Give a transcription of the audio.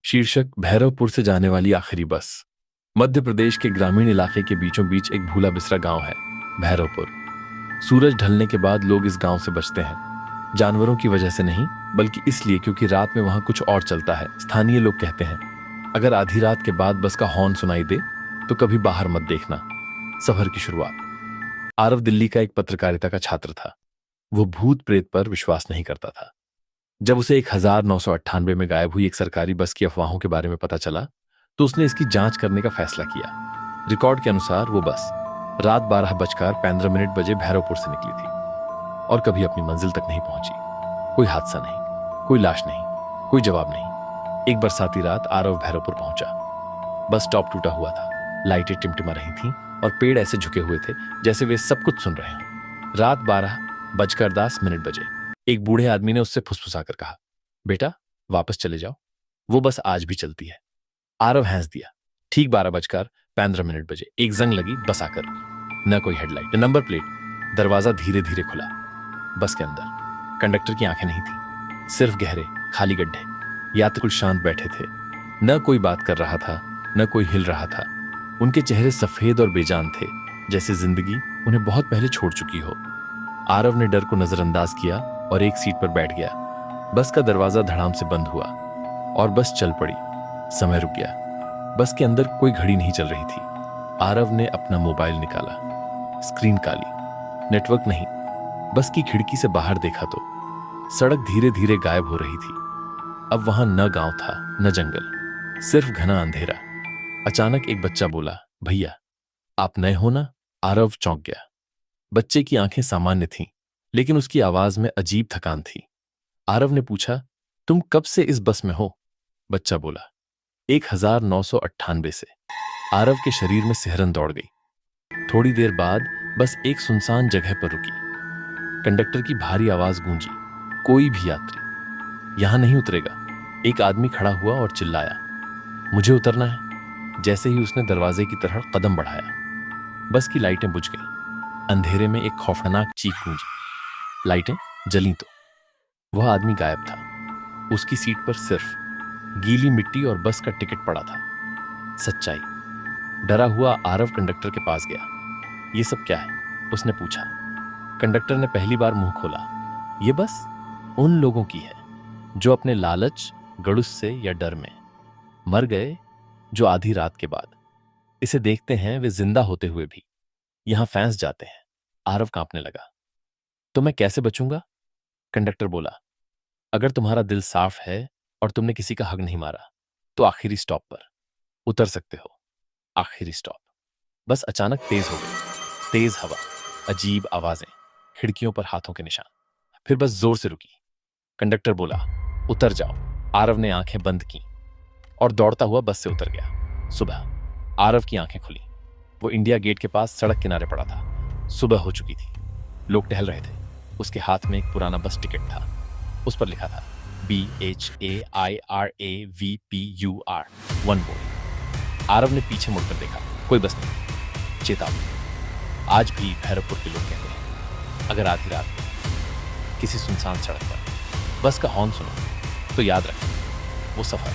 शीर्षक भैरवपुर से जाने वाली आखिरी बस। मध्य प्रदेश के ग्रामीण इलाके के बीचों बीच एक भूला बिसरा गांव है, भैरवपुर। सूरज ढलने के बाद लोग इस गांव से बचते हैं, जानवरों की वजह से नहीं, बल्कि इसलिए क्योंकि रात में वहां कुछ और चलता है। स्थानीय लोग कहते हैं, अगर आधी रात के बाद बस का हॉर्न सुनाई दे तो कभी बाहर मत देखना। सफर की शुरुआत। आरव दिल्ली का एक पत्रकारिता का छात्र था। वो भूत प्रेत पर विश्वास नहीं करता था। जब उसे 1998 में गायब हुई एक सरकारी बस की अफवाहों के बारे में पता चला तो उसने इसकी जांच करने का फैसला किया। रिकॉर्ड के अनुसार वो बस रात 12:15 बजे भैरवपुर से निकली थी और कभी अपनी मंजिल तक नहीं पहुंची। कोई हादसा नहीं, कोई लाश नहीं, कोई जवाब नहीं। एक बरसाती रात आरव भैरवपुर पहुंचा। बस स्टॉप टूटा हुआ था, लाइटें टिमटिमा रही थीं और पेड़ ऐसे झुके हुए थे जैसे वे सब कुछ सुन रहे हों। रात 12:10 बजे एक बूढ़े आदमी ने उससे फुसफुसाकर कहा, बेटा वापस चले जाओ, वो बस आज भी चलती है। आरव हंस दिया। ठीक 12:15 बजे एक जंग लगी, बस आकर रुकी। न कोई हेडलाइट, न नंबर प्लेट। दरवाजा धीरे धीरे खुला। बस के अंदर कंडक्टर की आंखें नहीं थी, सिर्फ गहरे खाली गड्ढे। यात्री कुल शांत बैठे थे, न कोई बात कर रहा था, न कोई हिल रहा था। उनके चेहरे सफेद और बेजान थे, जैसे जिंदगी उन्हें बहुत पहले छोड़ चुकी हो। आरव ने डर को नजरअंदाज किया और एक सीट पर बैठ गया। बस का दरवाजा धड़ाम से बंद हुआ और बस चल पड़ी। समय रुक गया। बस के अंदर कोई घड़ी नहीं चल रही थी। आरव ने अपना मोबाइल निकाला। स्क्रीन काली, नेटवर्क नहीं। बस की खिड़की से बाहर देखा तो सड़क धीरे धीरे गायब हो रही थी। अब वहां न गांव था, न जंगल, सिर्फ घना अंधेरा। अचानक एक बच्चा बोला, भैया आप नए हो ना? आरव चौंक गया। बच्चे की आंखें सामान्य थीं, लेकिन उसकी आवाज में अजीब थकान थी। आरव ने पूछा, तुम कब से इस बस में हो? बच्चा बोला, 1998 से। आरव के शरीर में सिहरन दौड़ गई। थोड़ी देर बाद बस एक सुनसान जगह पर रुकी। कंडक्टर की भारी आवाज गूंजी, कोई भी यात्री यहां नहीं उतरेगा। एक आदमी खड़ा हुआ और चिल्लाया, मुझे उतरना है। जैसे ही उसने दरवाजे की तरफ कदम बढ़ाया, बस की लाइटें बुझ गईं। अंधेरे में एक खौफनाक चीख गूंजी। लाइटें जली तो वह आदमी गायब था। उसकी सीट पर सिर्फ गीली मिट्टी और बस का टिकट पड़ा था। सच्चाई। डरा हुआ आरव कंडक्टर के पास गया। ये सब क्या है? उसने पूछा। कंडक्टर ने पहली बार मुंह खोला। ये बस उन लोगों की है जो अपने लालच, गड़ुस्से या डर में मर गए, जो आधी रात के बाद इसे देखते हैं, वे जिंदा होते हुए भी यहां फंस जाते हैं। आरव कांपने लगा। तो मैं कैसे बचूंगा? कंडक्टर बोला, अगर तुम्हारा दिल साफ है और तुमने किसी का हक नहीं मारा तो आखिरी स्टॉप पर उतर सकते हो। आखिरी स्टॉप। बस अचानक तेज हो गई। तेज हवा, अजीब आवाजें, खिड़कियों पर हाथों के निशान। फिर बस जोर से रुकी। कंडक्टर बोला, उतर जाओ। आरव ने आंखें बंद की और दौड़ता हुआ बस से उतर गया। सुबह आरव की आंखें खुली। वो इंडिया गेट के पास सड़क किनारे पड़ा था। सुबह हो चुकी थी। लोग टहल रहे थे। उसके हाथ में एक पुराना बस टिकट था। उस पर लिखा था BHAIRAVPUR, वन बोर्ड। आरव ने पीछे मुड़कर देखा, कोई बस नहीं। चेतावनी। आज भी भैरवपुर के लोग कहते हैं, अगर आधी रात में किसी सुनसान सड़क पर बस का हॉर्न सुनो तो याद रखें, वो सफर